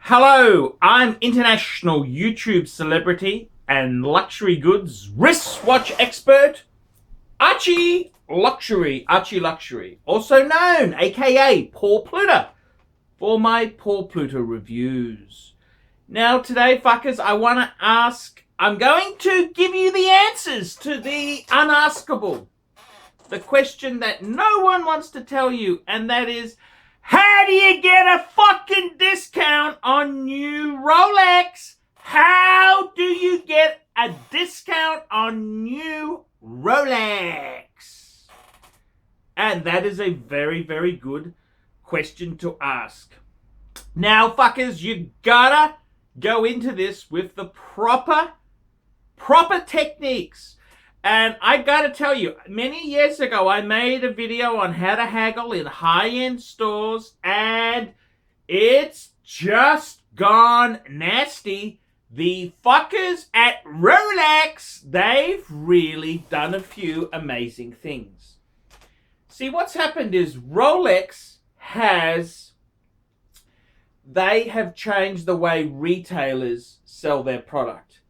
Hello, I'm international YouTube celebrity and luxury goods wristwatch expert, ArchieLuxury, also known, aka Paul Pluter, for my Paul Pluter reviews. Now today, fuckers, I'm going to give you the answers to the unaskable. The question that no one wants to tell you, and that is, how do you get a fucking discount on new Rolex? How do you get a discount on new Rolex? And that is a very, very good question to ask. Now, fuckers, you gotta go into this with the proper techniques. And I gotta tell you, many years ago, I made a video on how to haggle in high-end stores, and it's just gone nasty. The fuckers at Rolex, they've really done a few amazing things. See, what's happened is Rolex they have changed the way retailers sell their product.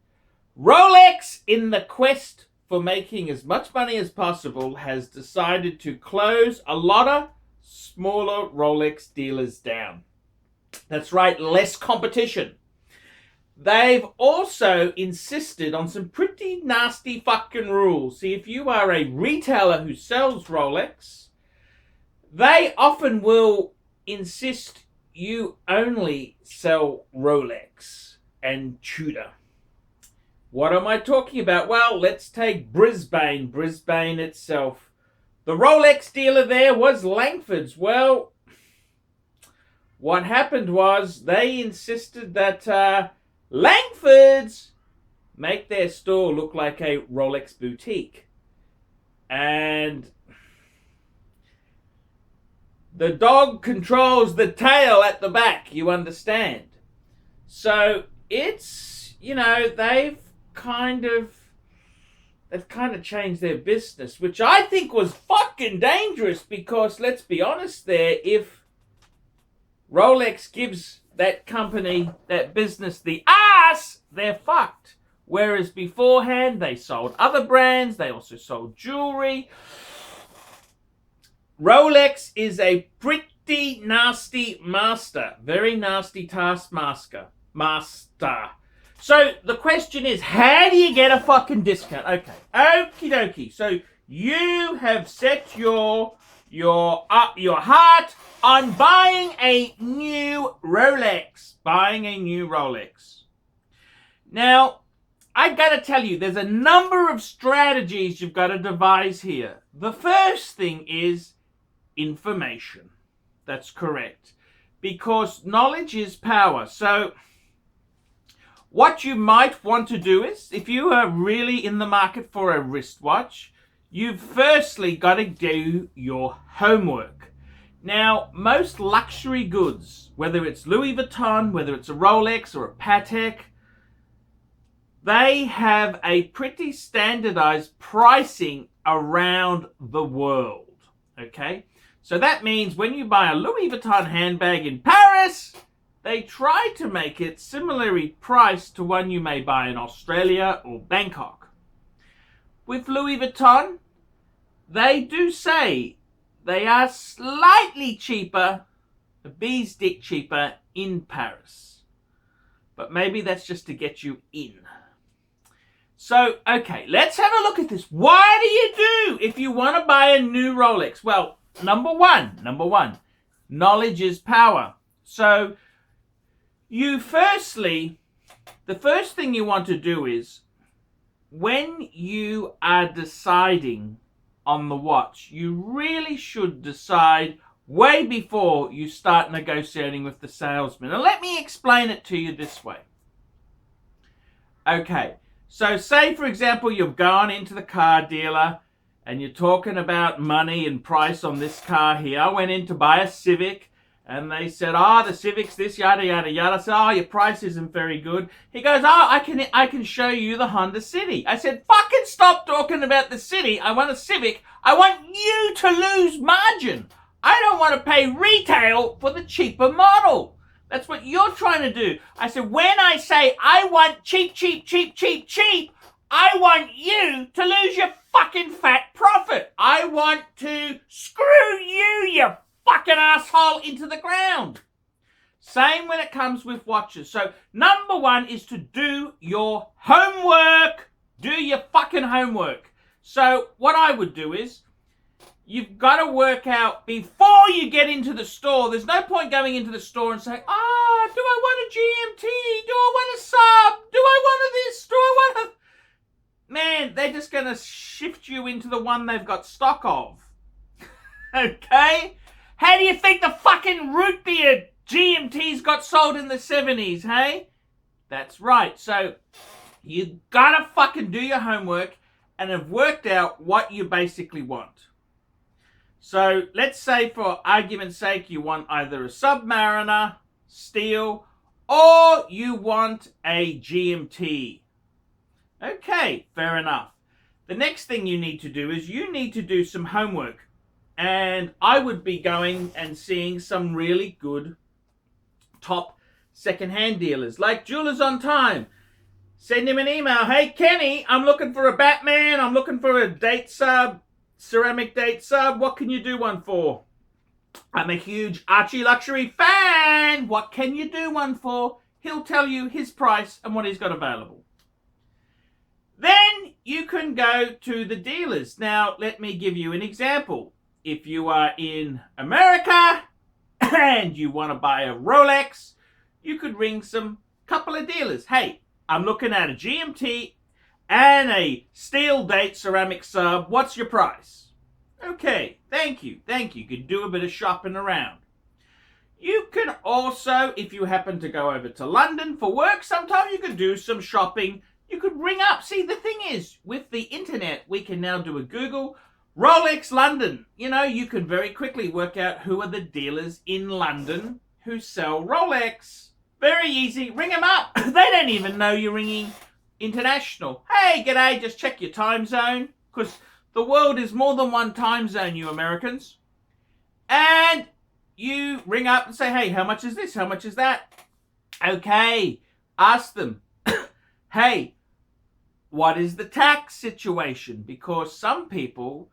Rolex, in the quest for making as much money as possible, has decided to close a lot of smaller Rolex dealers down. That's right, less competition. They've also insisted on some pretty nasty fucking rules. See, if you are a retailer who sells Rolex, they often will insist you only sell Rolex and Tudor. What am I talking about? Well, let's take Brisbane. Brisbane itself. The Rolex dealer there was Langford's. Well, what happened was they insisted that Langford's make their store look like a Rolex boutique. And the dog controls the tail at the back, you understand. So it's, they've kind of changed their business, which I think was fucking dangerous, because let's be honest there, if Rolex gives that company, that business, the ass, they're fucked. Whereas beforehand, they sold other brands, they also sold jewelry. Rolex is a pretty nasty master, very nasty taskmaster. So the question is, how do you get a fucking discount? Okay, okie dokie. So you have set your heart on buying a new Rolex. Now, I gotta tell you, there's a number of strategies you've got to devise here. The first thing is information. That's correct. Because knowledge is power. So what you might want to do is, if you are really in the market for a wristwatch, you've firstly got to do your homework. Now, most luxury goods, whether it's Louis Vuitton, whether it's a Rolex or a Patek, they have a pretty standardized pricing around the world, okay? So that means when you buy a Louis Vuitton handbag in Paris, they try to make it similarly priced to one you may buy in Australia or Bangkok. With Louis Vuitton, they do say they are slightly cheaper, a bee's dick cheaper, in Paris. But maybe that's just to get you in. So, okay, let's have a look at this. What do you do if you want to buy a new Rolex? Well, number one, knowledge is power. So, the first thing you want to do is, when you are deciding on the watch, you really should decide way before you start negotiating with the salesman. And let me explain it to you this way. Okay, so say, for example, you've gone into the car dealer and you're talking about money and price on this car here. I went in to buy a Civic, and they said, the Civic's this, yada, yada, yada. I said, your price isn't very good. He goes, I can show you the Honda City. I said, fucking stop talking about the City. I want a Civic. I want you to lose margin. I don't want to pay retail for the cheaper model. That's what you're trying to do. I said, when I say I want cheap, cheap, cheap, cheap, cheap, I want you to lose your fucking fat profit. I want to screw you, you fucking asshole, into the ground. Same when it comes with watches. So number one is to do your homework. Do your fucking homework. So what I would do is, you've got to work out before you get into the store. There's no point going into the store and saying, do I want a GMT? Do I want a sub? Do I want a this? Do I want a... Man, they're just going to shift you into the one they've got stock of. Okay? How do you think the fucking root beer GMTs got sold in the 70s, hey? That's right. So you got to fucking do your homework and have worked out what you basically want. So let's say, for argument's sake, you want either a Submariner, steel, or you want a GMT. Okay, fair enough. The next thing you need to do is you need to do some homework. And I would be going and seeing some really good top second-hand dealers, like Jewelers on Time. Send him an email. Hey, Kenny, I'm looking for a Batman. I'm looking for a date sub. Ceramic date sub, what can you do one for? I'm a huge ArchieLuxury fan. What can you do one for? He'll tell you his price and what he's got available. Then you can go to the dealers. Now, let me give you an example. If you are in America and you want to buy a Rolex, you could ring some couple of dealers. Hey, I'm looking at a GMT and a steel date ceramic sub. What's your price? Okay, thank you. You can do a bit of shopping around. You can also, if you happen to go over to London for work, sometimes you can do some shopping. You could ring up. See, the thing is, with the internet, we can now do a Google Rolex London. You know, you can very quickly work out who are the dealers in London who sell Rolex. Very easy. Ring them up. They don't even know you're ringing international. Hey, g'day, just check your time zone, because the world is more than one time zone, you Americans. And you ring up and say, hey, how much is this? How much is that? Okay, ask them, hey, what is the tax situation? Because some people,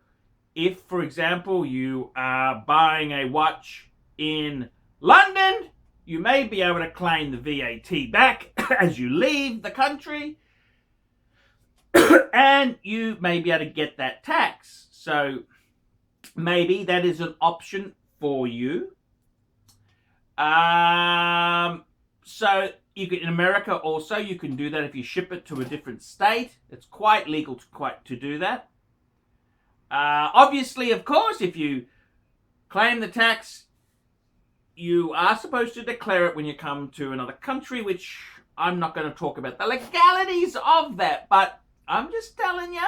if, for example, you are buying a watch in London, you may be able to claim the VAT back as you leave the country. And you may be able to get that tax. So maybe that is an option for you. So you can, in America also, you can do that if you ship it to a different state. It's quite legal to do that. Obviously, of course, if you claim the tax, you are supposed to declare it when you come to another country, which I'm not going to talk about the legalities of that, but I'm just telling you,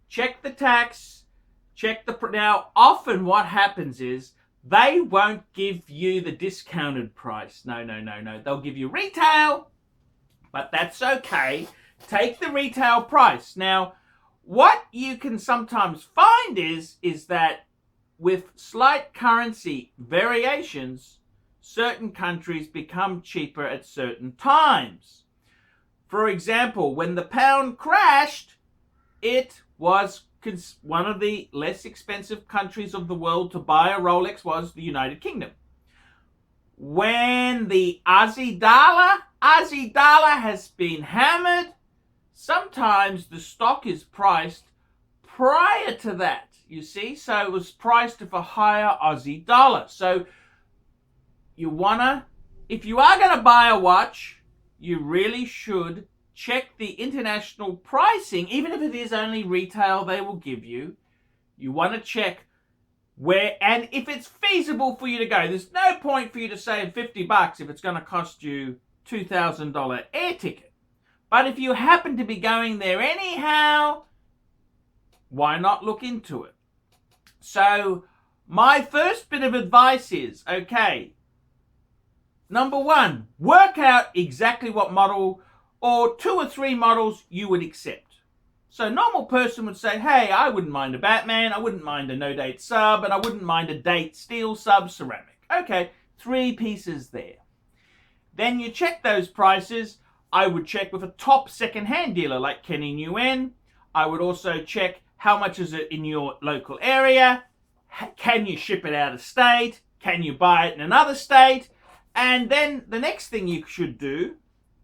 check the tax, check the... Now, often what happens is they won't give you the discounted price. No. They'll give you retail, but that's okay. Take the retail price. Now, what you can sometimes find is that with slight currency variations, certain countries become cheaper at certain times. For example, when the pound crashed, it was one of the less expensive countries of the world to buy a Rolex was the United Kingdom. When the Aussie dollar has been hammered, sometimes the stock is priced prior to that, you see. So it was priced of a higher Aussie dollar. So you wanna, if you are gonna buy a watch, you really should check the international pricing, even if it is only retail they will give you. You want to check where, and if it's feasible for you to go. There's no point for you to save $50 if it's going to cost you $2,000 air ticket. But if you happen to be going there anyhow, why not look into it? So my first bit of advice is, okay, number one, work out exactly what model or 2 or 3 models you would accept. So a normal person would say, hey, I wouldn't mind a Batman, I wouldn't mind a no-date sub, and I wouldn't mind a date steel sub ceramic. Okay, 3 pieces there. Then you check those prices. I would check with a top second-hand dealer like Kenny Nguyen. I would also check how much is it in your local area. Can you ship it out of state? Can you buy it in another state? And then the next thing you should do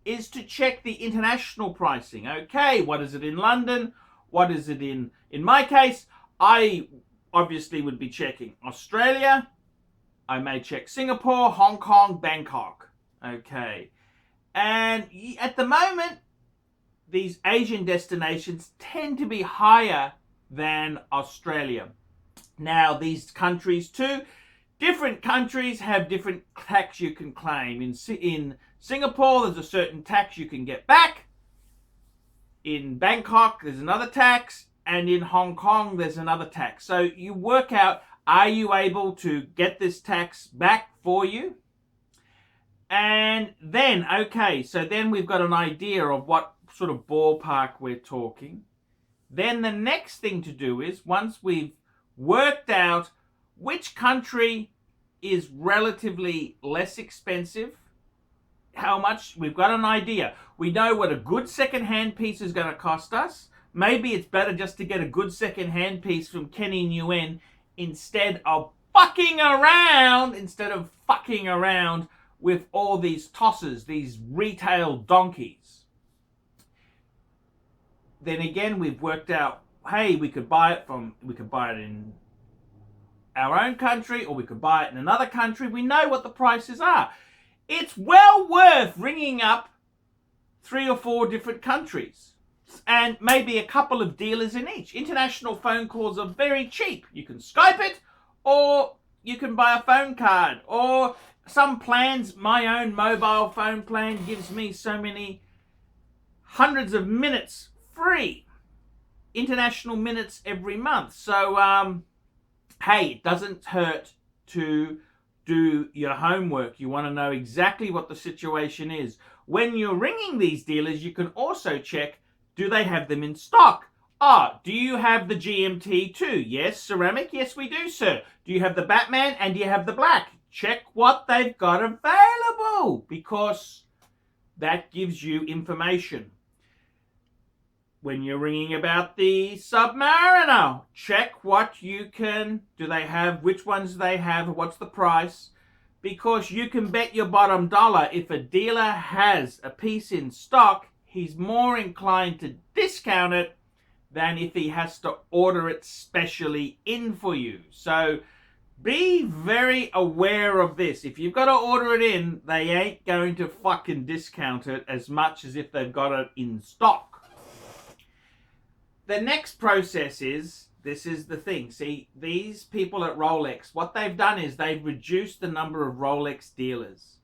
is to check the international pricing. Okay, what is it in London? What is it in my case, I obviously would be checking Australia. I may check Singapore, Hong Kong, Bangkok. Okay. And at the moment, these Asian destinations tend to be higher than Australia. Now, these countries too, different countries have different tax you can claim. In Singapore, there's a certain tax you can get back. In Bangkok, there's another tax. And in Hong Kong, there's another tax. So you work out, are you able to get this tax back for you? And then, okay, so then we've got an idea of what sort of ballpark we're talking. Then the next thing to do is, once we've worked out which country is relatively less expensive, how much, we've got an idea. We know what a good second-hand piece is going to cost us. Maybe it's better just to get a good second-hand piece from Kenny Nguyen instead of fucking around with all these tossers, these retail donkeys. Then again, we've worked out, hey, we could buy it in our own country, or we could buy it in another country. We know what the prices are. It's well worth ringing up 3 or 4 different countries and maybe a couple of dealers in each. International phone calls are very cheap. You can Skype it, or you can buy a phone card, or some plans. My own mobile phone plan gives me so many hundreds of minutes free, international minutes every month. So, hey, it doesn't hurt to do your homework. You want to know exactly what the situation is. When you're ringing these dealers, you can also check, do they have them in stock? Do you have the GMT too? Yes. Ceramic? Yes, we do, sir. Do you have the Batman and do you have the black? Check what they've got available, because that gives you information. When you're ringing about the Submariner, check what you can, which ones they have, what's the price, because you can bet your bottom dollar if a dealer has a piece in stock, he's more inclined to discount it than if he has to order it specially in for you. So be very aware of this. If you've got to order it in, they ain't going to fucking discount it as much as if they've got it in stock. The next process is, this is the thing. See, these people at Rolex, what they've done is they've reduced the number of Rolex dealers.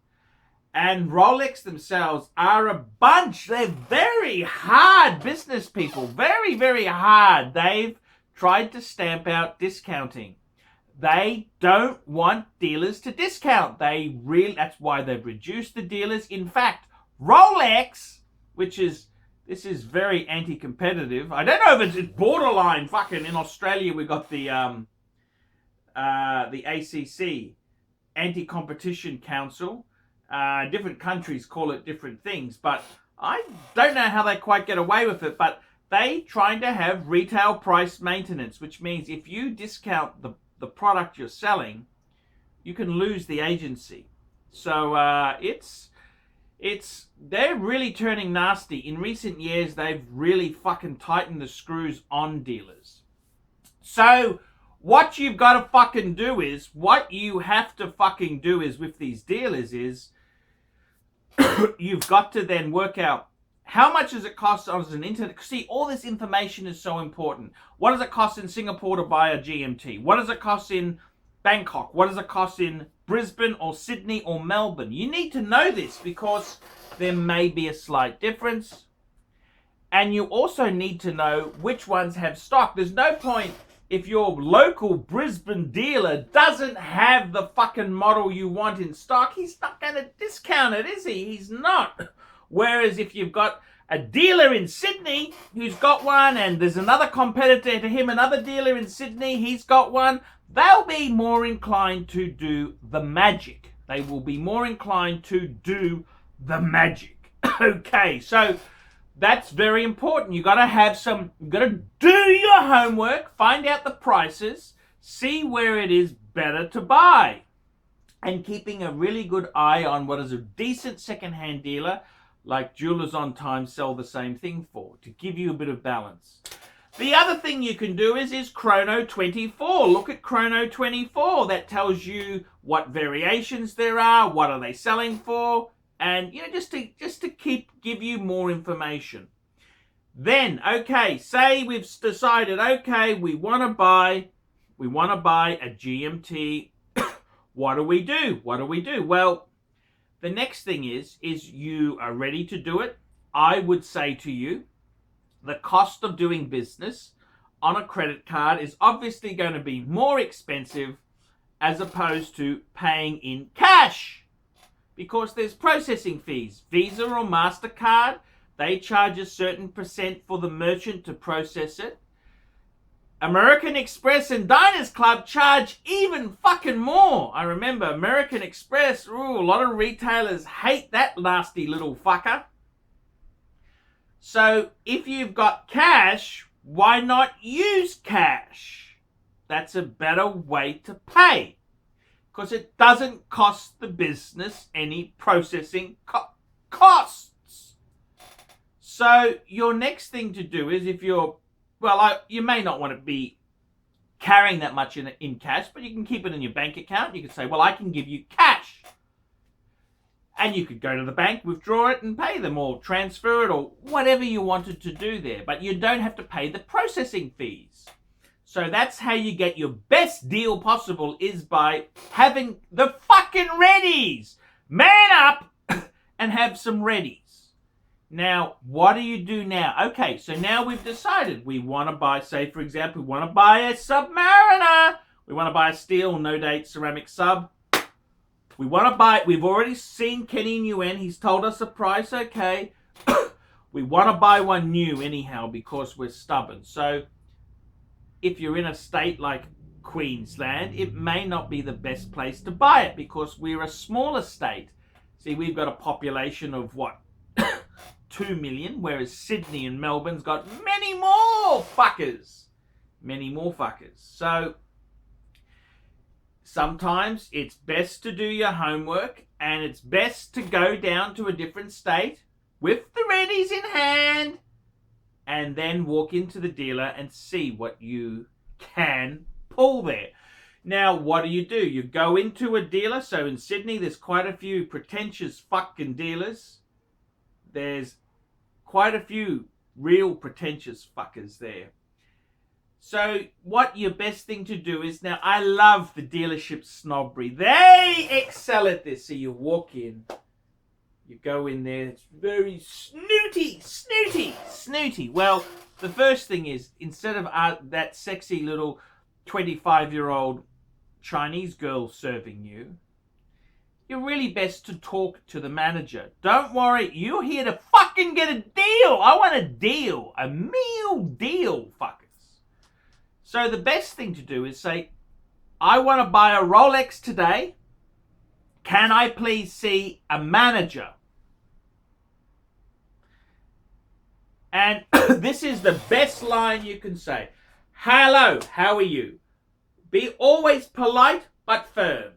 And Rolex themselves are a bunch. They're very hard business people. Very, very hard. They've tried to stamp out discounting. They don't want dealers to discount. That's why they've reduced the dealers. In fact, Rolex, this is very anti-competitive. I don't know if it's borderline. Fucking in Australia, we got the ACC, Anti-Competition Council. Different countries call it different things, but I don't know how they quite get away with it. But they trying to have retail price maintenance, which means if you discount the product you're selling, you can lose the agency. So they're really turning nasty. In recent years, they've really fucking tightened the screws on dealers. So what you've got to fucking do is, with these dealers is, you've got to then work out how much does it cost as an internet. See, all this information is so important. What does it cost in Singapore to buy a GMT? What does it cost in Bangkok? What does it cost in Brisbane or Sydney or Melbourne? You need to know this because there may be a slight difference. And you also need to know which ones have stock. There's no point if your local Brisbane dealer doesn't have the fucking model you want in stock. He's not going to discount it, is he? He's not. Whereas if you've got a dealer in Sydney who's got one, and there's another competitor to him, another dealer in Sydney, he's got one, they'll be more inclined to do the magic. They will be more inclined to do the magic. Okay, so that's very important. You got to do your homework, find out the prices, see where it is better to buy, and keeping a really good eye on what is a decent second-hand dealer like Jewelers on Time sell the same thing for, to give you a bit of balance. The other thing you can do is Chrono 24. Look at Chrono 24. That tells you what variations there are, what are they selling for, and just to give you more information. Then, okay, say we've decided, okay, we want to buy a GMT. What do we do? Well, the next thing is you are ready to do it. I would say to you, the cost of doing business on a credit card is obviously going to be more expensive as opposed to paying in cash, because there's processing fees. Visa or MasterCard, they charge a certain percent for the merchant to process it. American Express and Diners Club charge even fucking more. I remember American Express, a lot of retailers hate that nasty little fucker. So if you've got cash, why not use cash? That's a better way to pay, because it doesn't cost the business any processing costs. So your next thing to do is, if you're, you may not want to be carrying that much in cash, but you can keep it in your bank account. You can say, well, I can give you cash. And you could go to the bank, withdraw it and pay them, or transfer it, or whatever you wanted to do there. But you don't have to pay the processing fees. So that's how you get your best deal possible, is by having the fucking readies. Man up and have some readies. Now, what do you do now? Okay, so now we've decided we want to buy, say, for example, we want to buy a Submariner. We want to buy a steel, no date, ceramic sub. We want to buy, we've already seen Kenny Nguyen. He's told us the price, okay. We want to buy one new anyhow because we're stubborn. So if you're in a state like Queensland, it may not be the best place to buy it because we're a smaller state. See, we've got a population of what? 2 million, whereas Sydney and Melbourne's got many more fuckers. So sometimes it's best to do your homework, and it's best to go down to a different state with the readies in hand and then walk into the dealer and see what you can pull there. Now, what do? You go into a dealer. So in Sydney, there's quite a few pretentious fucking dealers. There's quite a few real pretentious fuckers there. So what your best thing to do is, now I love the dealership snobbery. They excel at this. So you walk in, you go in there, it's very snooty. Well, the first thing is, instead of that sexy little 25-year-old Chinese girl serving you, you're really best to talk to the manager. Don't worry, you're here to fucking get a deal. I want a deal, a meal deal, fuckers. So the best thing to do is say, I want to buy a Rolex today. Can I please see a manager? And this is the best line you can say. Hello, how are you? Be always polite but firm.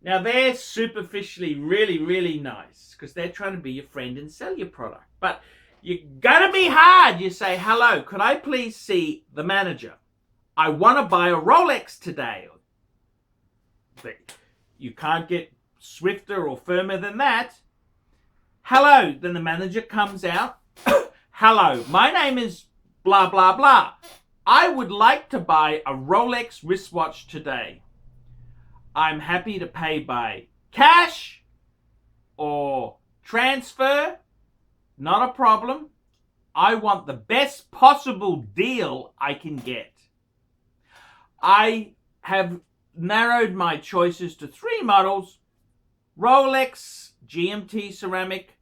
Now, they're superficially really, really nice because they're trying to be your friend and sell your product. But you're going to be hard. You say, hello, could I please see the manager? I want to buy a Rolex today. But you can't get swifter or firmer than that. Hello, then the manager comes out. Hello, my name is blah, blah, blah. I would like to buy a Rolex wristwatch today. I'm happy to pay by cash or transfer. Not a problem. I want the best possible deal I can get. I have narrowed my choices to 3 models. Rolex GMT ceramic,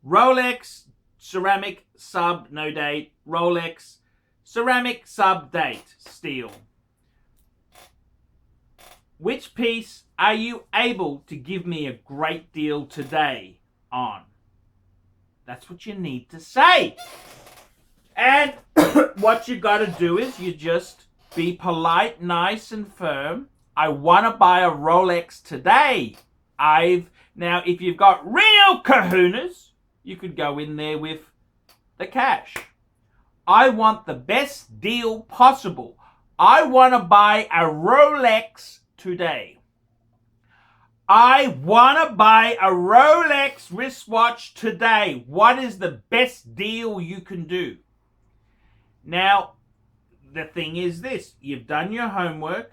Rolex ceramic sub no date, Rolex ceramic sub date steel. Which piece are you able to give me a great deal today on. That's what you need to say. And what you got to do is you just be polite, nice, and firm. I want to buy a Rolex today. Now, if you've got real kahunas, you could go in there with the cash. I want the best deal possible. I want to buy a Rolex today. I want to buy a Rolex wristwatch today. What is the best deal you can do? Now, the thing is this. You've done your homework.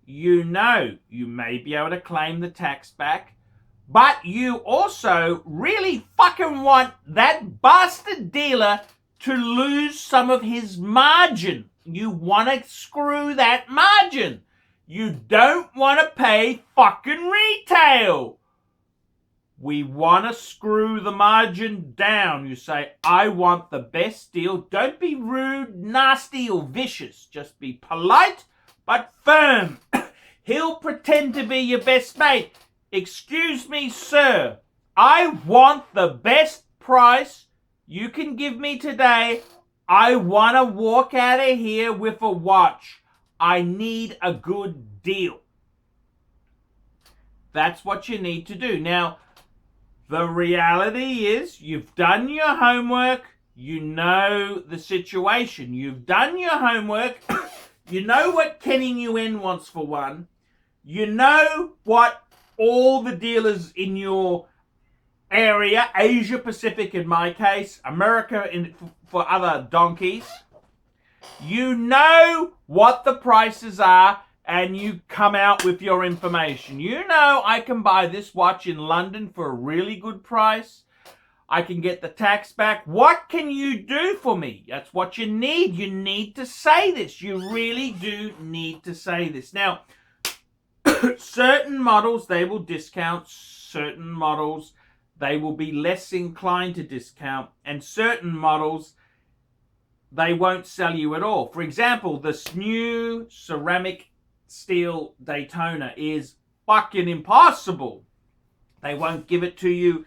You know you may be able to claim the tax back. But you also really fucking want that bastard dealer to lose some of his margin. You want to screw that margin. You don't want to pay fucking retail. We want to screw the margin down. You say, I want the best deal. Don't be rude, nasty, or vicious. Just be polite, but firm. He'll pretend to be your best mate. Excuse me, sir. I want the best price you can give me today. I want to walk out of here with a watch. I need a good deal. That's what you need to do. Now, the reality is you've done your homework. You know the situation. You've done your homework. You know what Kenny Nguyen wants for one. You know what all the dealers in your area, Asia Pacific in my case, America for other donkeys. You know what the prices are and you come out with your information. You know I can buy this watch in London for a really good price. I can get the tax back. What can you do for me? That's what you need. You need to say this. You really do need to say this. Now, certain models, they will discount. Certain models, they will be less inclined to discount. And certain models, they won't sell you at all. For example, this new ceramic steel Daytona is fucking impossible. They won't give it to you.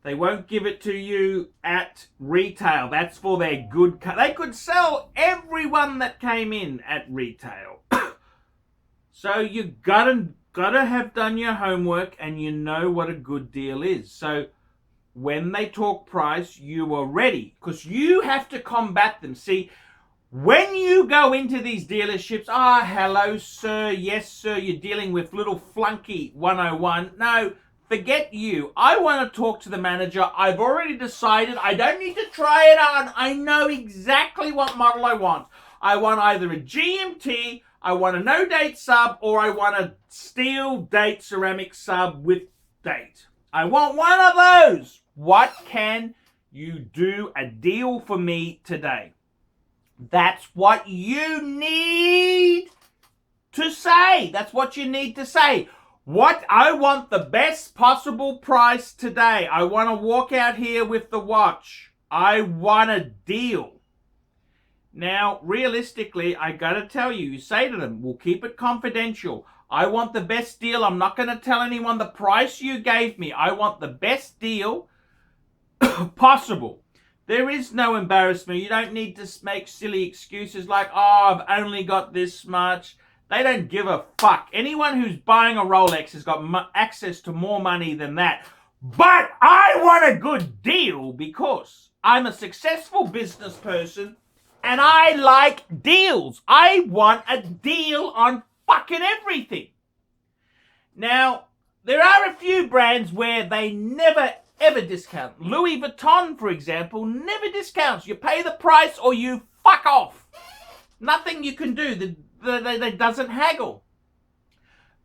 They won't give it to you at retail. That's for their good. They could sell everyone that came in at retail. So you gotta have done your homework and you know what a good deal is. So when they talk price, you are ready because you have to combat them. See, when you go into these dealerships, hello, sir. Yes, sir. You're dealing with little flunky 101. No, forget you. I want to talk to the manager. I've already decided. I don't need to try it on. I know exactly what model I want. I want either a GMT, I want a no-date sub, or I want a steel date ceramic sub with date. I want one of those. What can you do a deal for me today? That's what you need to say. That's what you need to say. I want the best possible price today. I want to walk out here with the watch. I want a deal. Now, realistically, I got to tell you, you say to them, we'll keep it confidential. I want the best deal. I'm not going to tell anyone the price you gave me. I want the best deal possible. There is no embarrassment. You don't need to make silly excuses like, I've only got this much. They don't give a fuck. Anyone who's buying a Rolex has got access to more money than that. But I want a good deal because I'm a successful business person and I like deals. I want a deal on fucking everything. Now, there are a few brands where they never ever discount. Louis Vuitton, for example, never discounts. You pay the price or you fuck off. Nothing you can do. They doesn't haggle.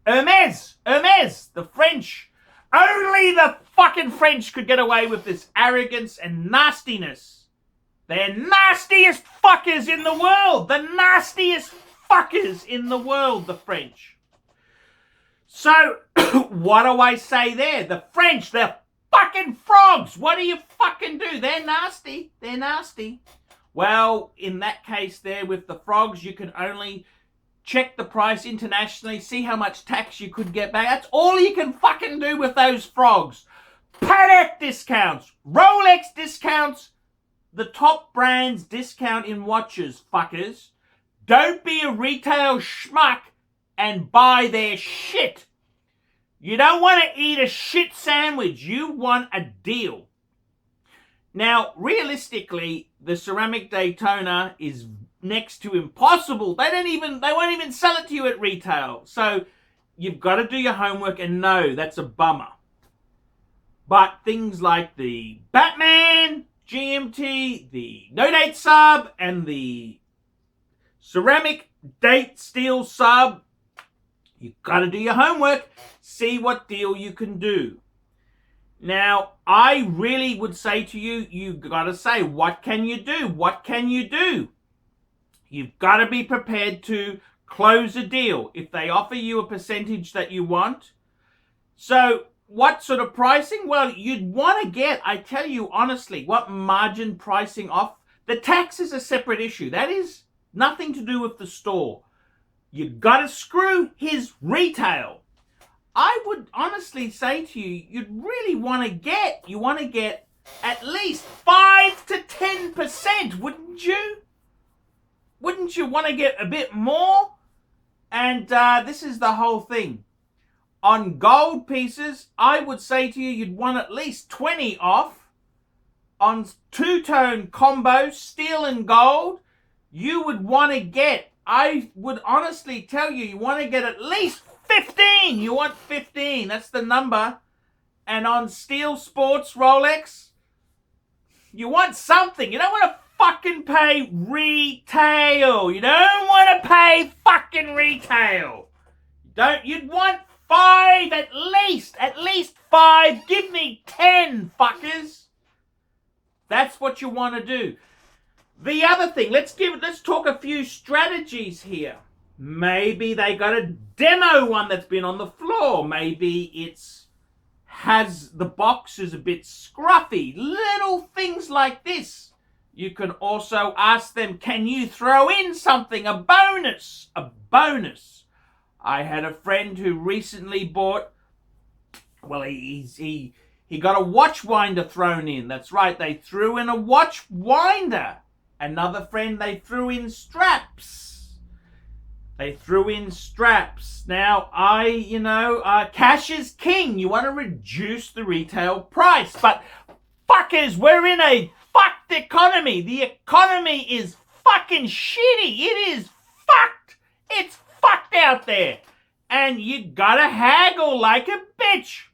Hermes, the French. Only the fucking French could get away with this arrogance and nastiness. They're nastiest fuckers in the world. The nastiest fuckers in the world, the French. So, what do I say there? The French, they're fucking frogs. What do you fucking do? They're nasty. They're nasty. Well, in that case there with the frogs, you can only check the price internationally, see how much tax you could get back. That's all you can fucking do with those frogs. Patek discounts, Rolex discounts, the top brands discount in watches, fuckers. Don't be a retail schmuck and buy their shit. You don't want to eat a shit sandwich. You want a deal. Now, realistically, the ceramic Daytona is next to impossible. They won't even sell it to you at retail. So you've got to do your homework, and no, that's a bummer. But things like the Batman GMT, the No Date sub, and the ceramic date steel sub, you've got to do your homework, see what deal you can do. Now, I really would say to you, you've got to say, what can you do? What can you do? You've got to be prepared to close a deal if they offer you a percentage that you want. So, what sort of pricing? Well, you'd want to get, I tell you honestly, what margin pricing off. The tax is a separate issue. That is nothing to do with the store. You've got to screw his retail. I would honestly say to you, you'd really want to get at least 5 to 10%, wouldn't you? Wouldn't you want to get a bit more? And this is the whole thing. On gold pieces, I would say to you, you'd want at least 20 off. On two-tone combo, steel and gold, you would want to get, I would honestly tell you, you want to get at least 15. You want 15. That's the number. And on steel sports Rolex, you want something. You don't want to fucking pay retail. You don't want to pay fucking retail. You'd want 5 at least 5. Give me 10, fuckers. That's what you want to do. The other thing, let's talk a few strategies here. Maybe they got a demo one that's been on the floor. Maybe the box is a bit scruffy. Little things like this. You can also ask them, can you throw in something, a bonus? A bonus. I had a friend who recently bought, well, he got a watch winder thrown in. That's right, they threw in a watch winder. Another friend, they threw in straps. Now, cash is king. You want to reduce the retail price. But fuckers, we're in a fucked economy. The economy is fucking shitty. It is fucked. It's fucked out there. And you gotta haggle like a bitch.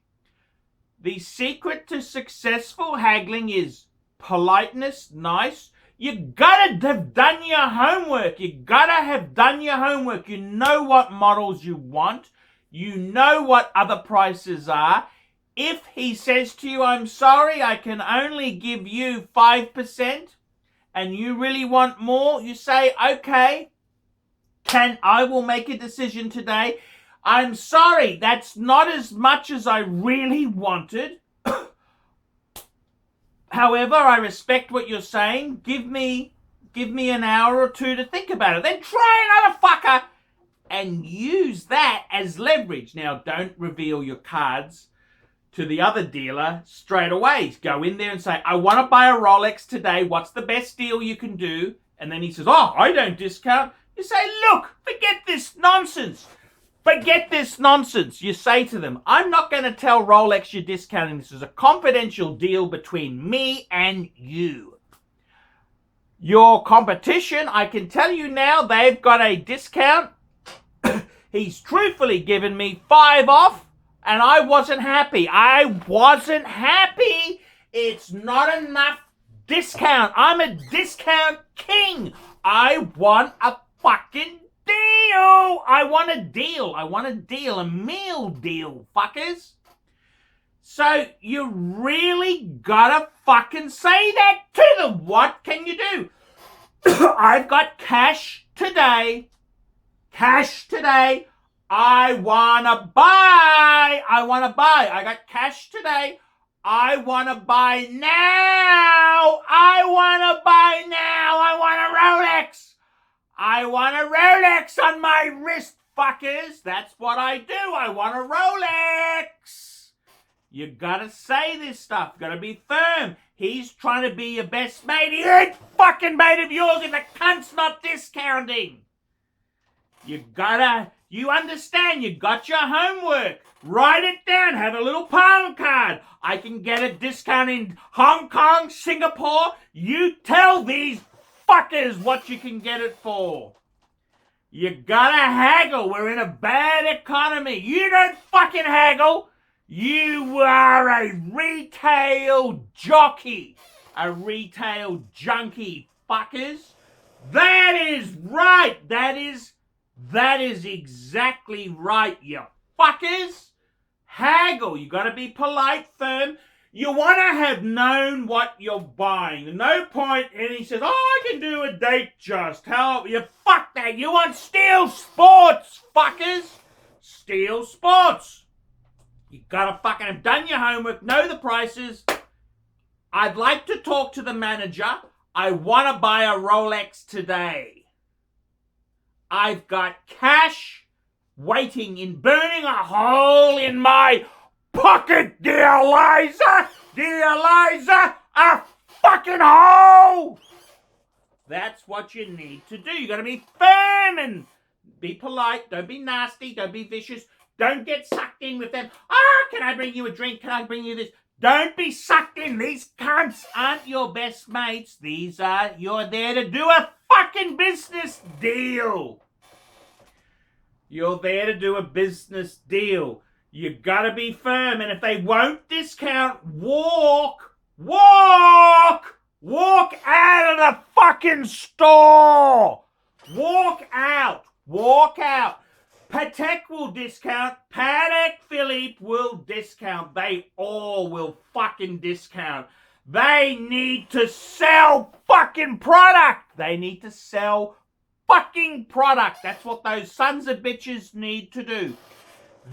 The secret to successful haggling is politeness, nice. You gotta have done your homework. You know what models you want. You know what other prices are. If he says to you, I'm sorry, I can only give you 5%, and you really want more, you say, okay, I will make a decision today. I'm sorry, that's not as much as I really wanted. However, I respect what you're saying. Give me an hour or two to think about it. Then try another fucker and use that as leverage. Now, don't reveal your cards to the other dealer straight away. Go in there and say, I want to buy a Rolex today. What's the best deal you can do? And then he says, oh, I don't discount. You say, look, forget this nonsense. You say to them, I'm not going to tell Rolex you're discounting. This is a confidential deal between me and you. Your competition, I can tell you now, they've got a discount. He's truthfully given me 5 off, and I wasn't happy. It's not enough discount. I'm a discount king. I want a fucking deal. I want a deal, a meal deal, fuckers. So you really gotta fucking say that to them. What can you do? I've got cash today. I wanna buy. I got cash today. I wanna buy now. I want a Rolex on my wrist, fuckers. That's what I do. I want a Rolex. You gotta say this stuff. Gotta be firm. He's trying to be your best mate. He ain't fucking mate of yours if the cunt's not discounting. You understand. You got your homework. Write it down. Have a little palm card. I can get a discount in Hong Kong, Singapore. You tell these fuckers what you can get it for. You gotta haggle. We're in a bad economy. You don't fucking haggle. You are a retail jockey. A retail junkie, fuckers. That is right. That is exactly right, you fuckers. Haggle. You gotta be polite, firm. You want to have known what you're buying. No point, and he says, oh, I can do a date just. How? You fuck that. You want Steel Sports, fuckers. Steel Sports. You got to fucking have done your homework, know the prices. I'd like to talk to the manager. I want to buy a Rolex today. I've got cash waiting in burning a hole in my pocket, dear Liza! Dear Liza! A fucking hole! That's what you need to do. You gotta be firm and be polite. Don't be nasty. Don't be vicious. Don't get sucked in with them. Can I bring you a drink? Can I bring you this? Don't be sucked in. These cunts aren't your best mates. You're there to do a fucking business deal. You're there to do a business deal. You gotta be firm, and if they won't discount, walk out of the fucking store. Walk out. Patek will discount. Patek Philippe will discount. They all will fucking discount. They need to sell fucking product. They need to sell fucking product. That's what those sons of bitches need to do.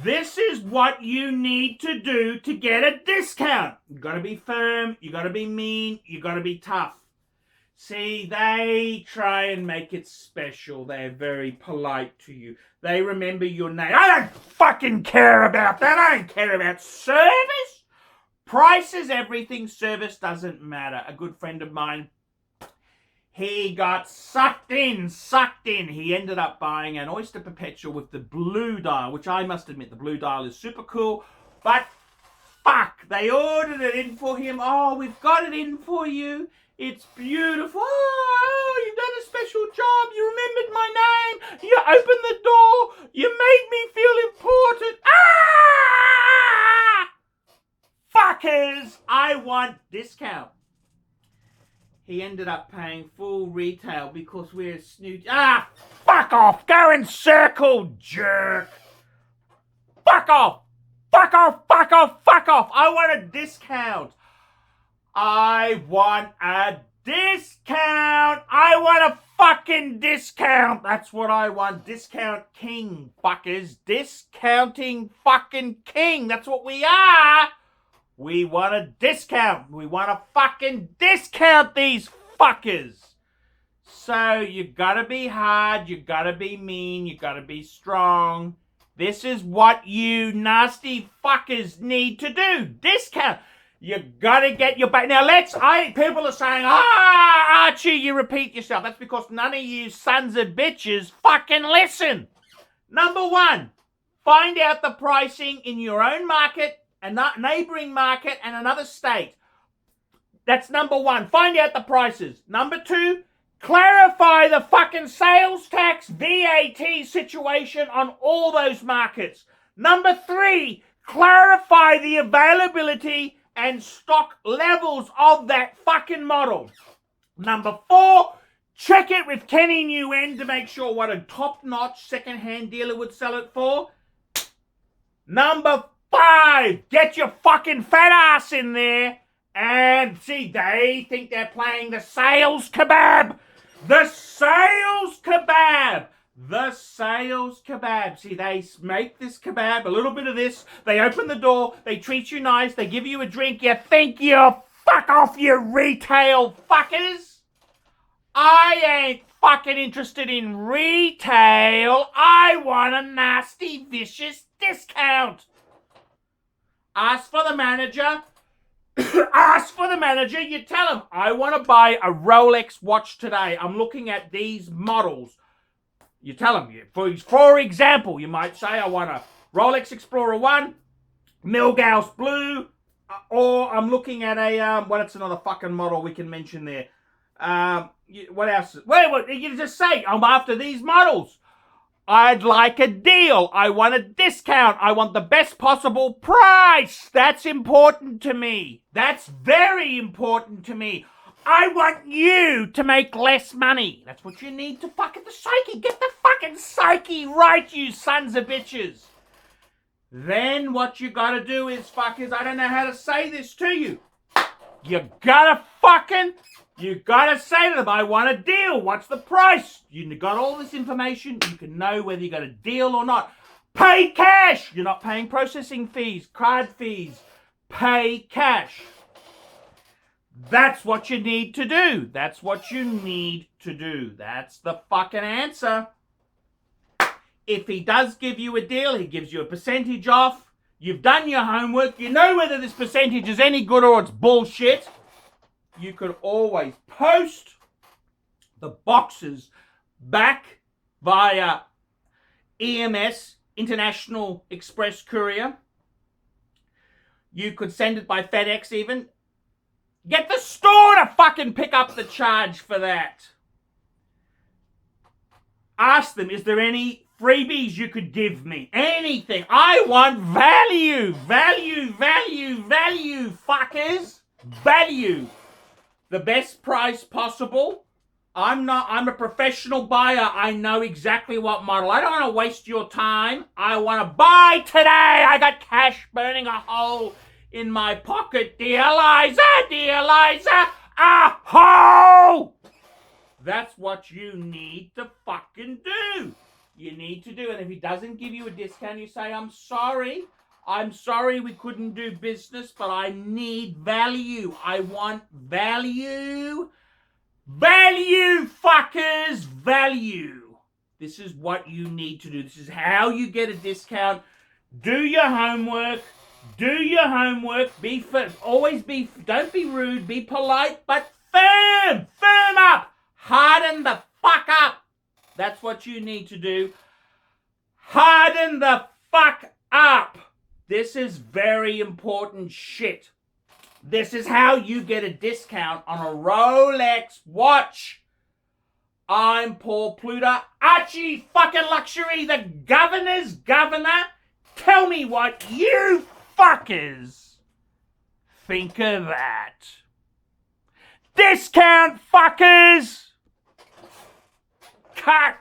This is what you need to do to get a discount. You gotta be firm, you gotta be mean, you gotta be tough. See, they try and make it special. They're very polite to you. They remember your name. I don't fucking care about that. I don't care about service. Price is everything. Service doesn't matter. A good friend of mine, he got sucked in. He ended up buying an Oyster Perpetual with the blue dial, which I must admit, the blue dial is super cool. But fuck, they ordered it in for him. Oh, we've got it in for you. It's beautiful. Oh, you've done a special job. You remembered my name. You opened the door. You made me feel important. Fuckers, I want discount. He ended up paying full retail because we're snooze. Fuck off. Go and circle, jerk. Fuck off. I want a discount. I want a fucking discount. That's what I want. Discount king, fuckers. Discounting fucking king. That's what we are. We want a discount. We want to fucking discount these fuckers. So you gotta be hard. You gotta be mean. You gotta be strong. This is what you nasty fuckers need to do. Discount. You gotta get your back. Now people are saying, Archie, you repeat yourself. That's because none of you sons of bitches fucking listen. Number one, find out the pricing in your own market, a neighboring market, and another state. That's number one. Find out the prices. Number two, clarify the fucking sales tax, VAT situation on all those markets. Number three, clarify the availability and stock levels of that fucking model. Number four, check it with Kenny Nguyen to make sure what a top-notch second-hand dealer would sell it for. Number five, get your fucking fat ass in there and see, they think they're playing the sales kebab. The sales kebab. The sales kebab. See, they make this kebab, a little bit of this. They open the door. They treat you nice. They give you a drink. You think you're fuck off, you retail fuckers. I ain't fucking interested in retail. I want a nasty, vicious discount. Ask for the manager. Ask for the manager. You tell him, I want to buy a Rolex watch today. I'm looking at these models. You tell him, for example, you might say, I want a Rolex Explorer 1, Milgauss Blue, or I'm looking at a, what's another fucking model we can mention there? What else? Wait, you just say, I'm after these models. I'd like a deal. I want a discount. I want the best possible price. That's important to me. That's very important to me. I want you to make less money. That's what you need to fucking the psyche. Get the fucking psyche right, you sons of bitches. Then what you gotta do is, fuckers, I don't know how to say this to you. You gotta say to them, I want a deal. What's the price? You got all this information. You can know whether you got a deal or not. Pay cash. You're not paying processing fees, card fees. Pay cash. That's what you need to do. That's what you need to do. That's the fucking answer. If he does give you a deal, he gives you a percentage off. You've done your homework. You know whether this percentage is any good or it's bullshit. You could always post the boxes back via EMS, International Express Courier. You could send it by FedEx even. Get the store to fucking pick up the charge for that. Ask them, is there any freebies you could give me? Anything. I want value. Value, value, value, fuckers. Value. The best price possible. I'm a professional buyer. I know exactly what model. I don't want to waste your time. I want to buy today. I got cash burning a hole in my pocket. Dear Liza, a hole! That's what you need to fucking do. You need to do it. If he doesn't give you a discount, you say, I'm sorry we couldn't do business, but I need value. I want value. Value, fuckers, value. This is what you need to do. This is how you get a discount. Do your homework. Do your homework. Be firm. Don't be rude. Be polite, but firm. Firm up. Harden the fuck up. That's what you need to do. Harden the fuck up. This is very important shit. This is how you get a discount on a Rolex watch. I'm Paul Pluta, Archie fucking Luxury, the governor's governor. Tell me what you fuckers think of that. Discount fuckers. Cut.